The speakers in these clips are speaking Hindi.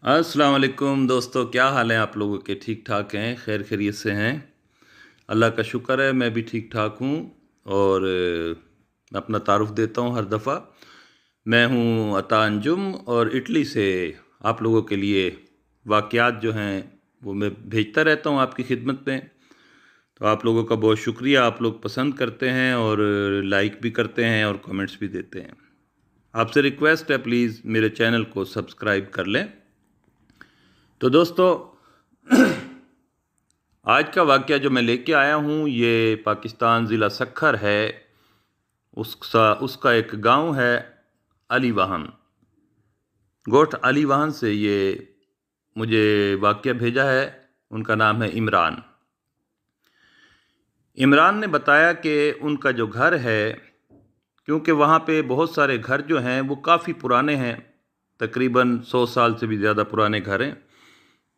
अस्सलाम वालेकुम दोस्तों, क्या हाल है आप लोगों के? ठीक ठाक हैं? खैर खैरियत से हैं? अल्लाह का शुक्र है, मैं भी ठीक ठाक हूँ। और अपना तारुफ देता हूँ हर दफ़ा। मैं हूँ अता अंजुम और इटली से आप लोगों के लिए वाक़यात जो हैं वो मैं भेजता रहता हूँ आपकी खिदमत में। तो आप लोगों का बहुत शुक्रिया, आप लोग पसंद करते हैं और लाइक भी करते हैं और कमेंट्स भी देते हैं। आपसे रिक्वेस्ट है, प्लीज़ मेरे चैनल को सब्सक्राइब कर लें। तो दोस्तों, आज का वाक़या जो मैं लेके आया हूँ ये पाकिस्तान ज़िला सक्खर है। उसका एक गांव है अली वाहन। गोठ अली वाहन से ये मुझे वाक़या भेजा है। उनका नाम है इमरान। इमरान ने बताया कि उनका जो घर है, क्योंकि वहाँ पे बहुत सारे घर जो हैं वो काफ़ी पुराने हैं, तकरीबन 100 साल से भी ज़्यादा पुराने घर हैं।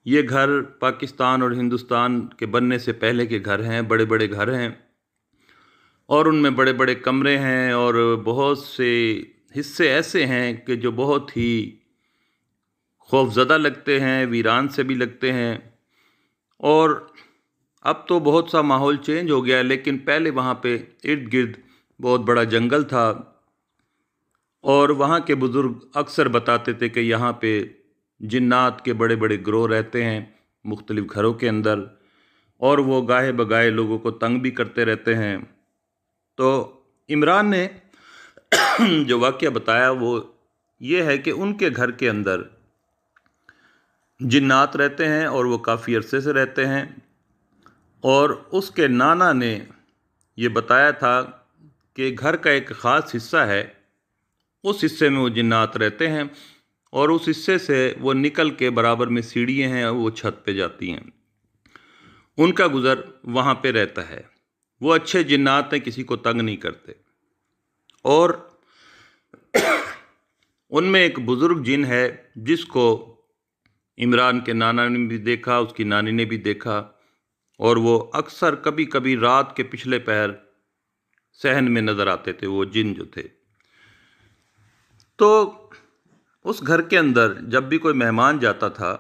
ये घर पाकिस्तान और हिंदुस्तान के बनने से पहले के घर हैं, बड़े बड़े घर हैं और उनमें बड़े बड़े कमरे हैं और बहुत से हिस्से ऐसे हैं कि जो बहुत ही खौफज़दा लगते हैं, वीरान से भी लगते हैं। और अब तो बहुत सा माहौल चेंज हो गया है, लेकिन पहले वहाँ पे इर्द गिर्द बहुत बड़ा जंगल था और वहाँ के बुज़ुर्ग अक्सर बताते थे कि यहाँ पे जिन्नात के बड़े बड़े गिरोह रहते हैं मुख्तलिफ़ घरों के अंदर, और वो गाहे बगाए लोगों को तंग भी करते रहते हैं। तो इमरान ने जो वाक़या बताया वो ये है कि उनके घर के अंदर जिन्नात रहते हैं और वो काफ़ी अरसे से रहते हैं। और उसके नाना ने ये बताया था कि घर का एक ख़ास हिस्सा है, उस हिस्से में वो जिन्नात रहते हैं और उस हिस्से से वो निकल के बराबर में सीढ़ियाँ हैं, वो छत पे जाती हैं। उनका गुज़र वहाँ पे रहता है। वो अच्छे जिन्नात हैं, किसी को तंग नहीं करते। और उनमें एक बुज़ुर्ग जिन है जिसको इमरान के नाना ने भी देखा, उसकी नानी ने भी देखा, और वो अक्सर कभी कभी रात के पिछले पहर सहन में नज़र आते थे, वो जिन जो थे। तो उस घर के अंदर जब भी कोई मेहमान जाता था,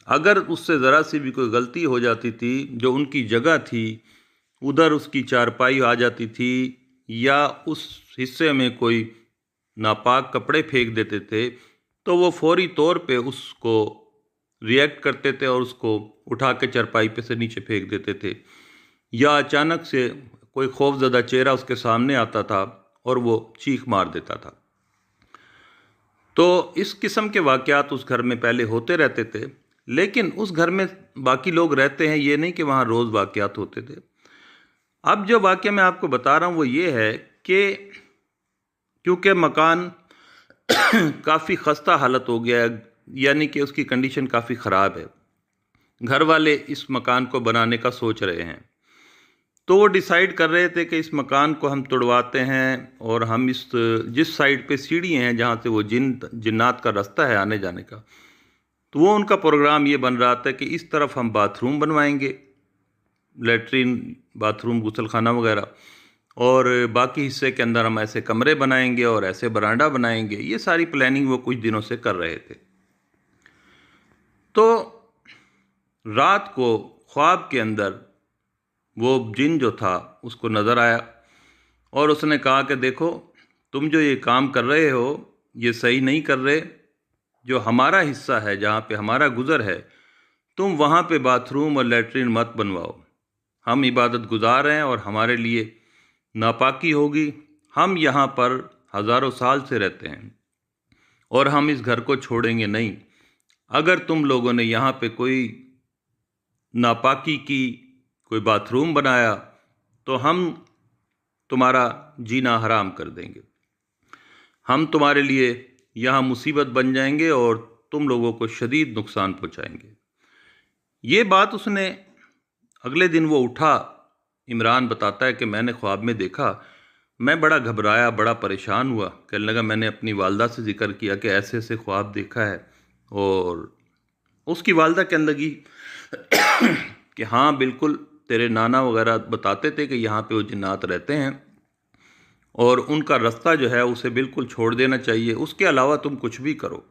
अगर उससे ज़रा सी भी कोई गलती हो जाती थी, जो उनकी जगह थी उधर उसकी चारपाई आ जाती थी या उस हिस्से में कोई नापाक कपड़े फेंक देते थे, तो वो फौरी तौर पे उसको रिएक्ट करते थे और उसको उठा के चारपाई पे से नीचे फेंक देते थे। या अचानक से कोई खौफज़दा चेहरा उसके सामने आता था और वो चीख मार देता था। तो इस किस्म के वाक़यात उस घर में पहले होते रहते थे, लेकिन उस घर में बाकी लोग रहते हैं, ये नहीं कि वहाँ रोज़ वाक़यात होते थे। अब जो वाक़या मैं आपको बता रहा हूँ वो ये है कि क्योंकि मकान काफ़ी खस्ता हालत हो गया है, यानी कि उसकी कंडीशन काफ़ी ख़राब है। घर वाले इस मकान को बनाने का सोच रहे हैं, तो वो डिसाइड कर रहे थे कि इस मकान को हम तुड़वाते हैं और हम इस जिस साइड पे सीढ़ियाँ हैं जहाँ से वो जिन्नात का रास्ता है आने जाने का, तो वो उनका प्रोग्राम ये बन रहा था कि इस तरफ हम बाथरूम बनवाएंगे, लेटरिन, बाथरूम, गुसलखाना वगैरह, और बाकी हिस्से के अंदर हम ऐसे कमरे बनाएंगे और ऐसे बरांडा बनाएंगे। ये सारी प्लानिंग वो कुछ दिनों से कर रहे थे। तो रात को ख्वाब के अंदर वो जिन जो था उसको नज़र आया और उसने कहा कि देखो, तुम जो ये काम कर रहे हो ये सही नहीं कर रहे। जो हमारा हिस्सा है, जहाँ पे हमारा गुज़र है, तुम वहाँ पे बाथरूम और लेटरिन मत बनवाओ। हम इबादत गुजार हैं और हमारे लिए नापाकी होगी। हम यहाँ पर हज़ारों साल से रहते हैं और हम इस घर को छोड़ेंगे नहीं। अगर तुम लोगों ने यहाँ पे कोई नापाकी की, कोई बाथरूम बनाया, तो हम तुम्हारा जीना हराम कर देंगे। हम तुम्हारे लिए यहाँ मुसीबत बन जाएंगे और तुम लोगों को शदीद नुकसान पहुँचाएंगे। ये बात उसने अगले दिन वो उठा, इमरान बताता है कि मैंने ख्वाब में देखा, मैं बड़ा घबराया, बड़ा परेशान हुआ। कहने लगा मैंने अपनी वालदा से जिक्र किया कि ऐसे ऐसे ख्वाब देखा है, और उसकी वालदा कहने लगी कि हाँ बिल्कुल, तेरे नाना वगैरह बताते थे कि यहाँ पे वो जिन्नात रहते हैं और उनका रास्ता जो है उसे बिल्कुल छोड़ देना चाहिए, उसके अलावा तुम कुछ भी करो।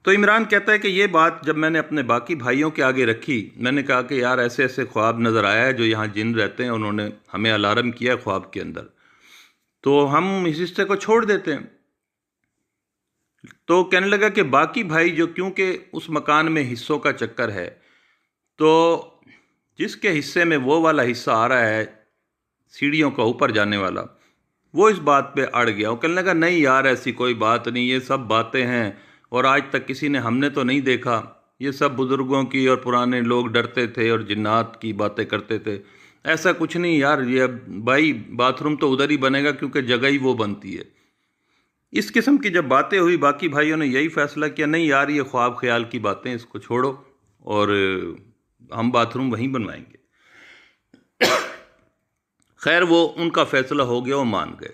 तो इमरान कहता है कि ये बात जब मैंने अपने बाकी भाइयों के आगे रखी, मैंने कहा कि यार ऐसे ऐसे ख्वाब नज़र आया है जो यहाँ जिन रहते हैं, उन्होंने हमें अलार्म किया ख्वाब के अंदर, तो हम इस हिस्से को छोड़ देते हैं। तो कहने लगा कि बाकी भाई जो, क्योंकि उस मकान में हिस्सों का चक्कर है, तो जिसके हिस्से में वो वाला हिस्सा आ रहा है सीढ़ियों का ऊपर जाने वाला, वो इस बात पे अड़ गया। वो कहने लगा नहीं यार ऐसी कोई बात नहीं, ये सब बातें हैं और आज तक किसी ने, हमने तो नहीं देखा, ये सब बुज़ुर्गों की और पुराने लोग डरते थे और जिन्नात की बातें करते थे, ऐसा कुछ नहीं यार, ये भाई बाथरूम तो उधर ही बनेगा क्योंकि जगह ही वो बनती है। इस किस्म की जब बातें हुई, बाकी भाइयों ने यही फैसला किया नहीं यार ये ख्वाब ख्याल की बातें, इसको छोड़ो और हम बाथरूम वहीं बनवाएंगे। खैर वो उनका फैसला हो गया, वो मान गए।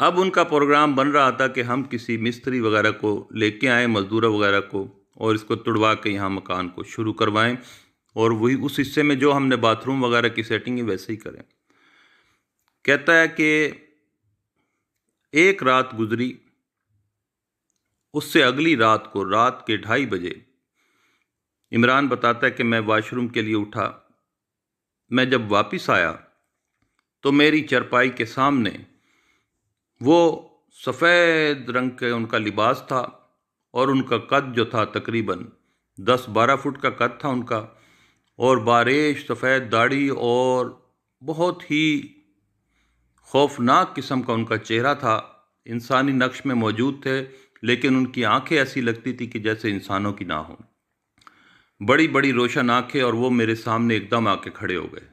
अब उनका प्रोग्राम बन रहा था कि हम किसी मिस्त्री वगैरह को लेके आएँ, मजदूर वगैरह को, और इसको तुड़वा के यहाँ मकान को शुरू करवाएं और वही उस हिस्से में जो हमने बाथरूम वगैरह की सेटिंग है वैसे ही करें। कहता है कि एक रात गुजरी, उससे अगली रात को रात के 2:30 बजे इमरान बताता है कि मैं वॉशरूम के लिए उठा। मैं जब वापस आया तो मेरी चरपाई के सामने वो सफ़ेद रंग के उनका लिबास था और उनका कद जो था तकरीबन 10-12 फुट का कद था उनका, और बारिश सफ़ेद दाढ़ी और बहुत ही खौफनाक किस्म का उनका चेहरा था। इंसानी नक्श में मौजूद थे लेकिन उनकी आंखें ऐसी लगती थी कि जैसे इंसानों की ना हो, बड़ी बड़ी रोशन आंखें, और वो मेरे सामने एकदम आके खड़े हो गए।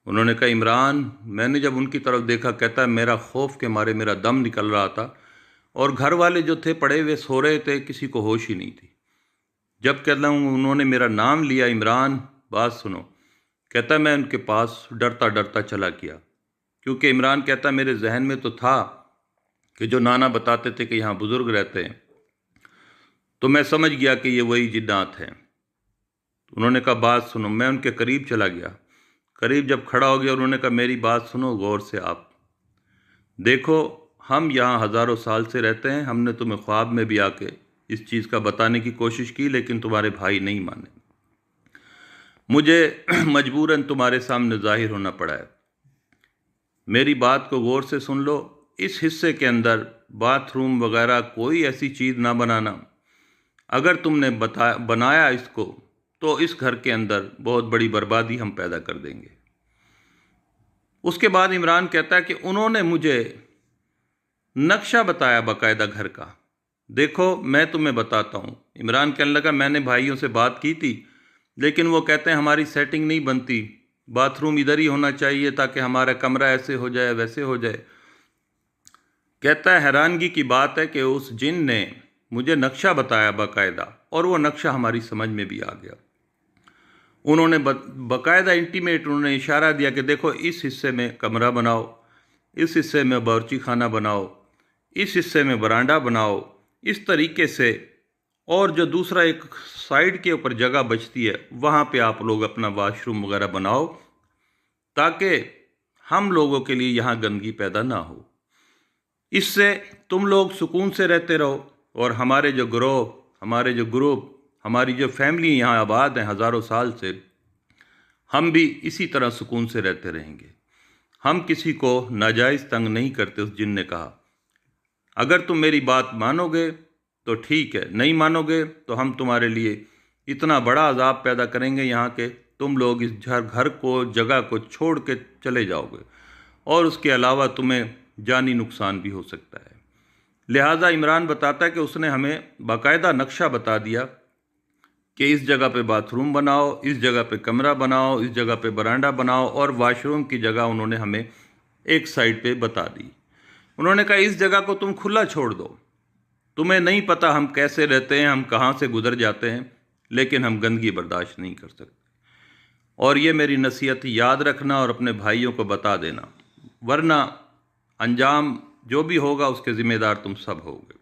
उन्होंने कहा इमरान, मैंने जब उनकी तरफ देखा, कहता है मेरा खौफ के मारे मेरा दम निकल रहा था और घर वाले जो थे पड़े हुए सो रहे थे, किसी को होश ही नहीं थी। जब कहता हूँ उन्होंने मेरा नाम लिया इमरान, बात सुनो, कहता मैं उनके पास डरता डरता चला गया, क्योंकि इमरान कहता मेरे जहन में तो था कि जो नाना बताते थे कि यहाँ बुज़ुर्ग रहते हैं, तो मैं समझ गया कि ये वही जिन्नात हैं। उन्होंने कहा बात सुनो, मैं उनके करीब चला गया। करीब जब खड़ा हो गया उन्होंने कहा मेरी बात सुनो गौर से, आप देखो हम यहाँ हज़ारों साल से रहते हैं, हमने तुम्हें ख्वाब में भी आके इस चीज़ का बताने की कोशिश की लेकिन तुम्हारे भाई नहीं माने, मुझे मजबूरन तुम्हारे सामने जाहिर होना पड़ा है। मेरी बात को गौर से सुन लो, इस हिस्से के अंदर बाथरूम वगैरह कोई ऐसी चीज़ ना बनाना, अगर तुमने बनाया इसको तो इस घर के अंदर बहुत बड़ी बर्बादी हम पैदा कर देंगे। उसके बाद इमरान कहता है कि उन्होंने मुझे नक्शा बताया बाकायदा घर का, देखो मैं तुम्हें बताता हूँ। इमरान कहने लगा मैंने भाइयों से बात की थी लेकिन वो कहते हैं हमारी सेटिंग नहीं बनती, बाथरूम इधर ही होना चाहिए ताकि हमारा कमरा ऐसे हो जाए वैसे हो जाए। कहता है हैरानगी की बात है कि उस जिन ने मुझे नक्शा बताया बाकायदा, और वो नक्शा हमारी समझ में भी आ गया। उन्होंने बाकायदा इंटीमेट, उन्होंने इशारा दिया कि देखो इस हिस्से में कमरा बनाओ, इस हिस्से में बावर्ची खाना बनाओ, इस हिस्से में बरांडा बनाओ, इस तरीके से, और जो दूसरा एक साइड के ऊपर जगह बचती है वहाँ पे आप लोग अपना वॉशरूम वगैरह बनाओ ताकि हम लोगों के लिए यहाँ गंदगी पैदा ना हो। इससे तुम लोग सुकून से रहते रहो और हमारे जो ग्रोह, हमारे जो ग्रुप, हमारी जो फैमिली यहाँ आबाद हैं हज़ारों साल से, हम भी इसी तरह सुकून से रहते रहेंगे। हम किसी को नाजायज़ तंग नहीं करते। उस जिन ने कहा अगर तुम मेरी बात मानोगे तो ठीक है, नहीं मानोगे तो हम तुम्हारे लिए इतना बड़ा अजाब पैदा करेंगे यहाँ के, तुम लोग इस घर को, जगह को छोड़ के चले जाओगे और उसके अलावा तुम्हें जानी नुकसान भी हो सकता है। लिहाजा इमरान बताता है कि उसने हमें बाकायदा नक्शा बता दिया कि इस जगह पे बाथरूम बनाओ, इस जगह पे कमरा बनाओ, इस जगह पे बरांडा बनाओ, और वॉशरूम की जगह उन्होंने हमें एक साइड पे बता दी। उन्होंने कहा इस जगह को तुम खुला छोड़ दो, तुम्हें नहीं पता हम कैसे रहते हैं, हम कहाँ से गुजर जाते हैं, लेकिन हम गंदगी बर्दाश्त नहीं कर सकते। और ये मेरी नसीहत याद रखना और अपने भाइयों को बता देना, वरना अंजाम जो भी होगा उसके ज़िम्मेदार तुम सब होगे।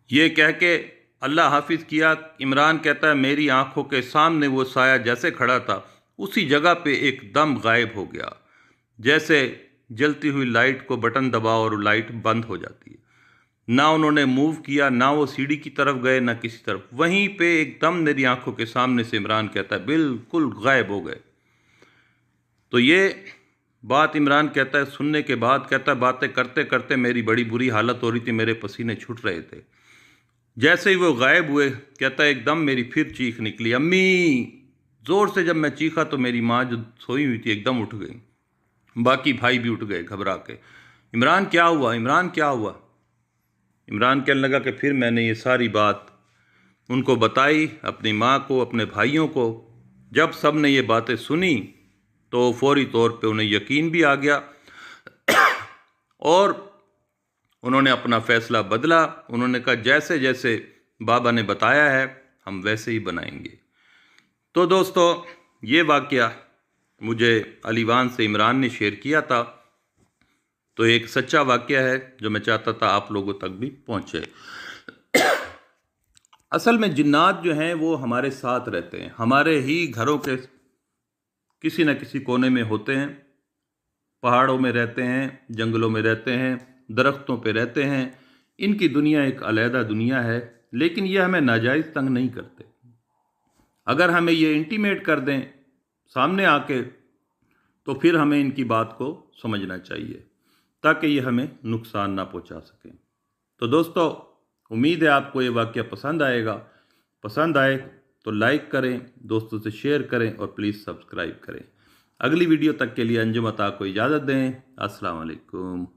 ये कह के अल्लाह हाफिज़ किया। इमरान कहता है मेरी आंखों के सामने वो साया जैसे खड़ा था उसी जगह पे एकदम गायब हो गया, जैसे जलती हुई लाइट को बटन दबाओ और लाइट बंद हो जाती है। ना उन्होंने मूव किया, ना वो सीढ़ी की तरफ गए, ना किसी तरफ। वहीं पे एकदम मेरी आंखों के सामने से इमरान कहता है बिल्कुल गायब हो गए। तो ये बात इमरान कहता है, सुनने के बाद कहता है बातें करते करते मेरी बड़ी बुरी हालत हो रही थी, मेरे पसीने छूट रहे थे। जैसे ही वो गायब हुए कहता है एकदम मेरी फिर चीख निकली, अम्मी। जोर से जब मैं चीखा तो मेरी माँ जो सोई हुई थी एकदम उठ गई, बाकी भाई भी उठ गए घबरा के। इमरान क्या हुआ, इमरान क्या हुआ? इमरान कहने लगा कि फिर मैंने ये सारी बात उनको बताई, अपनी माँ को, अपने भाइयों को। जब सब ने ये बातें सुनी तो फौरी तौर पे उन्हें यकीन भी आ गया और उन्होंने अपना फैसला बदला। उन्होंने कहा जैसे जैसे बाबा ने बताया है हम वैसे ही बनाएंगे। तो दोस्तों, ये वाकया मुझे अलीवान से इमरान ने शेयर किया था, तो एक सच्चा वाकया है जो मैं चाहता था आप लोगों तक भी पहुंचे। असल में जिन्नात जो हैं वो हमारे साथ रहते हैं, हमारे ही घरों के किसी न किसी कोने में होते हैं। पहाड़ों में रहते हैं, जंगलों में रहते हैं, दरख्तों पे रहते हैं। इनकी दुनिया एक अलहदा दुनिया है, लेकिन ये हमें नाजायज़ तंग नहीं करते। अगर हमें ये इंटीमेट कर दें सामने आके तो फिर हमें इनकी बात को समझना चाहिए ताकि ये हमें नुकसान ना पहुंचा सकें। तो दोस्तों, उम्मीद है आपको ये वाकया पसंद आएगा। पसंद आए तो लाइक करें, दोस्तों से शेयर करें और प्लीज़ सब्सक्राइब करें। अगली वीडियो तक के लिए अंजुम अता को इजाज़त दें। अस्सलाम वालेकुम।